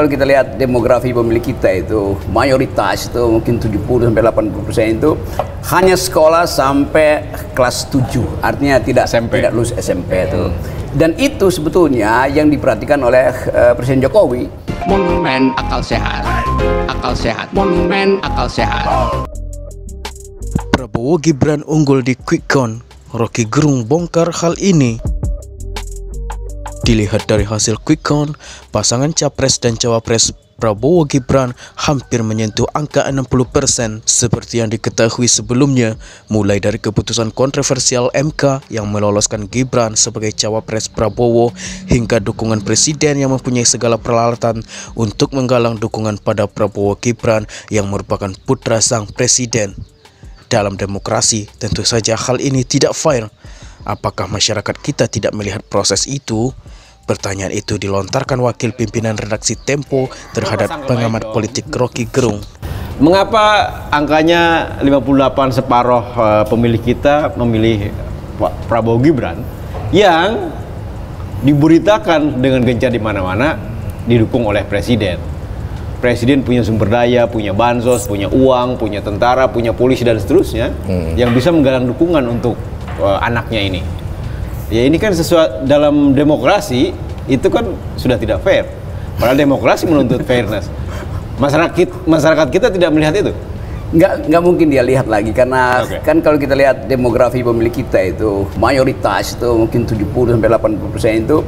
Kalau kita lihat demografi pemilih kita itu mayoritas itu mungkin 70-80% itu hanya sekolah sampai kelas 7, artinya tidak lulus SMP itu. Dan itu sebetulnya yang diperhatikan oleh Presiden Jokowi. Monumen akal sehat, monumen akal sehat. Prabowo Gibran unggul di quick count. Rocky Gerung bongkar hal ini. Dilihat dari hasil quick count, pasangan Capres dan Cawapres Prabowo Gibran hampir menyentuh angka 60% seperti yang diketahui sebelumnya, mulai dari keputusan kontroversial MK yang meloloskan Gibran sebagai Cawapres Prabowo hingga dukungan Presiden yang mempunyai segala peralatan untuk menggalang dukungan pada Prabowo Gibran yang merupakan putra sang Presiden. Dalam demokrasi, tentu saja hal ini tidak fair. Apakah masyarakat kita tidak melihat proses itu? Pertanyaan itu dilontarkan wakil pimpinan redaksi Tempo terhadap pengamat politik Rocky Gerung. Mengapa angkanya 58 separuh pemilih kita memilih Prabowo Gibran yang diberitakan dengan gencar di mana-mana didukung oleh Presiden. Presiden punya sumber daya, punya bansos, punya uang, punya tentara, punya polisi dan seterusnya yang bisa menggalang dukungan untuk anaknya ini. Ya ini kan sesuatu dalam demokrasi itu kan sudah tidak fair. Padahal demokrasi menuntut fairness. Masyarakat kita tidak melihat itu. Nggak mungkin dia lihat lagi karena kan kalau kita lihat demografi pemilih kita itu mayoritas itu mungkin 70-80% itu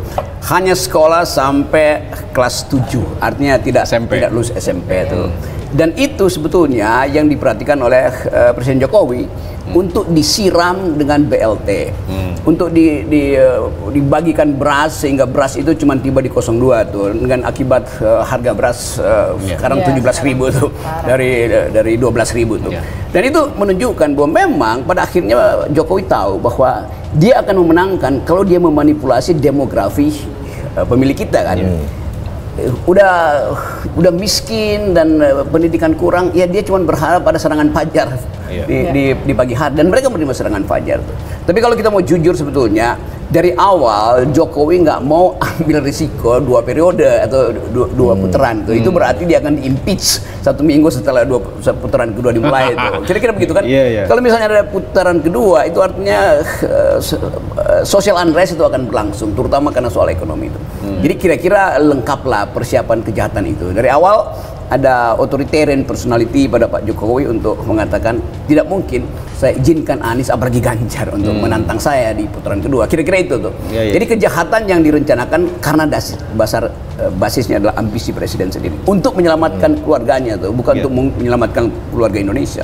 hanya sekolah sampai kelas 7, artinya tidak lulus SMP itu. Dan itu sebetulnya yang diperhatikan oleh Presiden Jokowi untuk disiram dengan BLT, untuk dibagikan beras sehingga beras itu cuma tiba di 02 tuh dengan akibat harga beras sekarang 17.000 tuh dari 12.000 tuh. Dan itu menunjukkan bahwa memang pada akhirnya Jokowi tahu bahwa dia akan memenangkan kalau dia memanipulasi demografi pemilih kita kan. Udah miskin dan pendidikan kurang, ya dia cuma berharap ada serangan fajar di pagi hari, dan mereka menerima serangan fajar tuh. Tapi kalau kita mau jujur sebetulnya dari awal Jokowi nggak mau ambil risiko 2 periode atau dua putaran tuh. Itu berarti dia akan di-impeach 1 minggu setelah putaran kedua dimulai itu. Kira-kira begitu kan? Kalau misalnya ada putaran kedua itu artinya social unrest itu akan berlangsung, terutama karena soal ekonomi itu. Jadi kira-kira lengkaplah persiapan kejahatan itu. Dari awal ada authoritarian personality pada Pak Jokowi untuk mengatakan tidak mungkin saya izinkan Anies apalagi Ganjar untuk menantang saya di putaran kedua. Kira-kira itu tuh. Jadi kejahatan yang direncanakan karena basisnya adalah ambisi Presiden sendiri untuk menyelamatkan keluarganya tuh, bukan untuk menyelamatkan keluarga Indonesia.